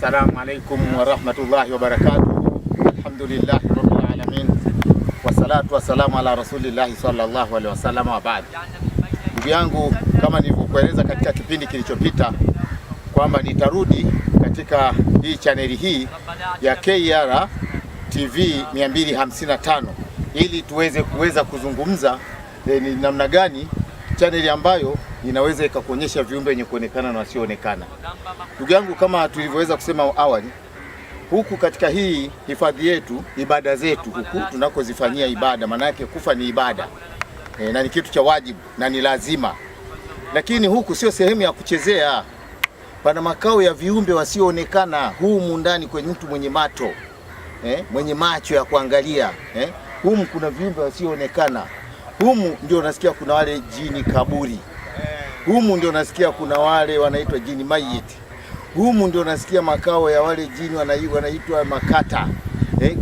Assalamu alaikum warahmatullahi wabarakatuh. Alhamdulillahi rabbil alamin. Wassalatu wassalamu ala rasulillahi sallallahu alaihi wasallam wa baad. Ndugu yangu, kama nilivyokueleza katika kipindi kilichopita kwamba nitarudi katika hii chaneli hii ya KR TV 255 ili tuweza kuzungumza ni namna gani chaneli ambayo inaweza ikakuonyesha viumbe wenye kuonekana na wasioonekana. Ndugu yangu, kama tulivyoweza kusema awali, huku katika hii hifadhi yetu, ibada zetu huku tunakozifanyia ibada, maana yake kufa ni ibada na ni kitu cha wajibu na ni lazima. Lakini huku sio sehemu ya kuchezea, pana makao ya viumbe wasioonekana humu ndani, kwenye mtu mwenye macho mwenye macho ya kuangalia humu kuna viumbe wasioonekana. Humu ndio unasikia kuna wale jini kaburi. Humu ndio unasikia kuna wale wanaitwa jini mayiti. Humu ndio unasikia makao ya wale jini wanaitwa makata,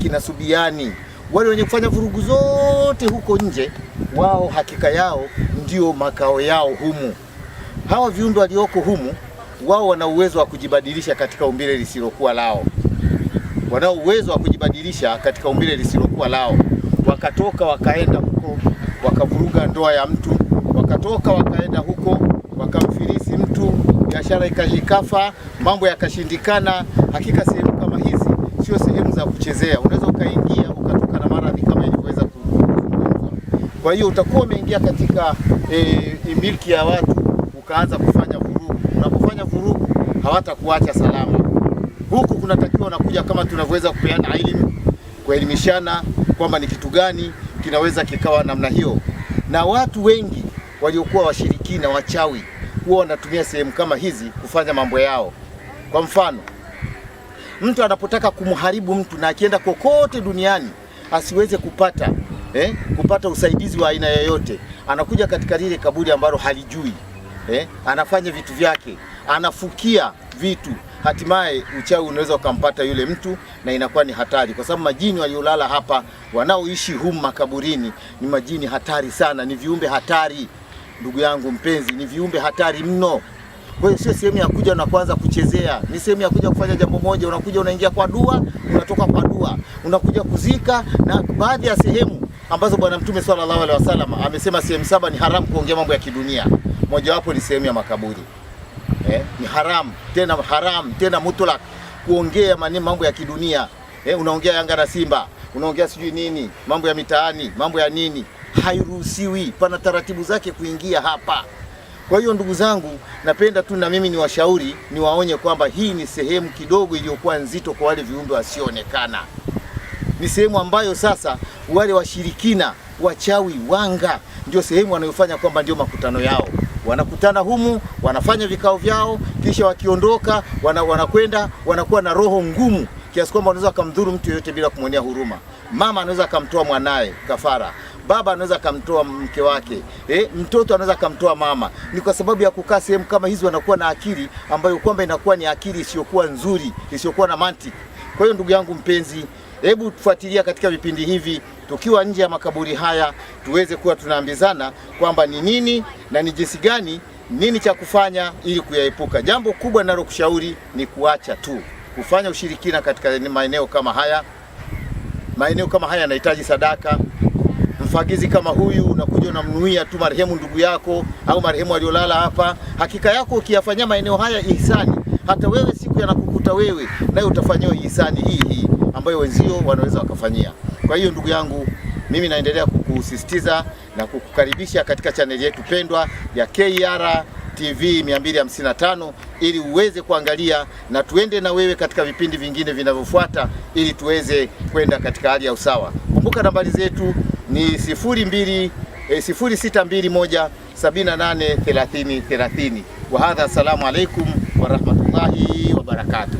kina subiani. Wale wenye kufanya vurugu zote huko nje, wao hakika yao ndio makao yao humu. Hawa viumbe walioko humu, wao wana uwezo wa kujibadilisha katika umbile lisilokuwa lao. Wanao uwezo wa kujibadilisha katika umbile lisilokuwa lao. Wakatoka wakaenda huko wakavuruga ndoa ya mtu, wakatoka wakaenda huko wakamfilisi mtu, biashara ikafa, mambo yakashindikana. Hakika sehemu kama hizi sio sehemu za kuchezea. Unaweza ukaingia ukatoka na maradhi kama ilivyoweza kuzungumzwa. Kwa hiyo utakuwa umeingia katika milki ya watu ukaanza kufanya vurugu. Unapofanya vurugu hawatakuacha salama. Huku kunatakiwa unakuja kama tunavyoweza kupeana elimu, kuelimishana kwamba ni kitu gani kinaweza kikawa namna hiyo. Na watu wengi waliokuwa washirikina, wachawi, huwa wanatumia sehemu kama hizi kufanya mambo yao. Kwa mfano, mtu anapotaka kumharibu mtu na akienda kokote duniani asiweze kupata usaidizi wa aina yoyote, anakuja katika lile kaburi ambalo halijui, anafanya vitu vyake, anafukia vitu, hatimaye uchawi unaweza ukampata yule mtu na inakuwa ni hatari, kwa sababu majini waliolala hapa, wanaoishi humu makaburini, ni majini hatari sana, ni viumbe hatari. Ndugu yangu mpenzi, ni viumbe hatari mno. Kwa hiyo sio sehemu ya kuja na kuanza kuchezea, ni sehemu ya kuja kufanya jambo moja. Unakuja unaingia kwa dua, unatoka kwa dua, unakuja kuzika. Na baadhi ya sehemu ambazo Bwana Mtume sallallahu alaihi wasallam amesema sehemu 7 ni haramu kuongea mambo ya kidunia, mojawapo ni sehemu ya makaburi. Ni haram tena mutlak kuongea mambo ya kidunia. Unaongea Yanga na Simba, unaongea sijui nini, mambo ya mitaani, mambo ya nini, hairuhusiwi. Pana taratibu zake kuingia hapa. Kwa hiyo ndugu zangu, napenda tu na mimi niwashauri, niwaonye kwamba hii ni sehemu kidogo iliyokuwa nzito kwa wale viumbe wasioonekana. Ni sehemu ambayo sasa wale washirikina, wachawi, wanga ndio sehemu wanayofanya kwamba ndio makutano yao. Wanakutana humu, wanafanya vikao vyao, kisha wakiondoka wanakwenda, wanakuwa na roho ngumu kiasi kwamba wanaweza kumdhuru mtu yeyote bila kumwonea huruma. Mama anaweza kumtoa mwanae kafara, baba anaweza kumtoa mke wake, mtoto anaweza kumtoa mama. Ni kwa sababu ya kukaa sehemu kama hizi, wanakuwa na akili ambayo kwamba inakuwa ni akili isiyokuwa nzuri, isiyokuwa na mantiki. Kwa hiyo ndugu yangu mpenzi, hebu tufuatilia katika vipindi hivi tukiwa nje ya makaburi haya, tuweze kuwa tunaambizana kwamba ni nini na ni jinsi gani, nini cha kufanya ili kuyaepuka. Jambo kubwa ninalokushauri ni kuacha tu kufanya ushirikina katika maeneo kama haya. Maeneo kama haya yanahitaji sadaka. Mfagizi kama huyu unakuja unamnuia tu marehemu ndugu yako au marehemu aliolala hapa. Hakika yako ukiyafanyia maeneo haya ihsani, hata wewe siku yanakukuta wewe naye utafanyiwa ihsani hii ambayo wenzio wanaweza wakafanyia. Kwa hiyo ndugu yangu, mimi naendelea kukusisitiza na kukukaribisha katika chaneli yetu pendwa ya KR TV 255 ili uweze kuangalia na tuende na wewe katika vipindi vingine vinavyofuata ili tuweze kwenda katika hali ya usawa. Kumbuka nambari zetu ni 0621 78 30 30. Wa hadha, assalamu alaikum wa rahmatullahi wa barakatuh.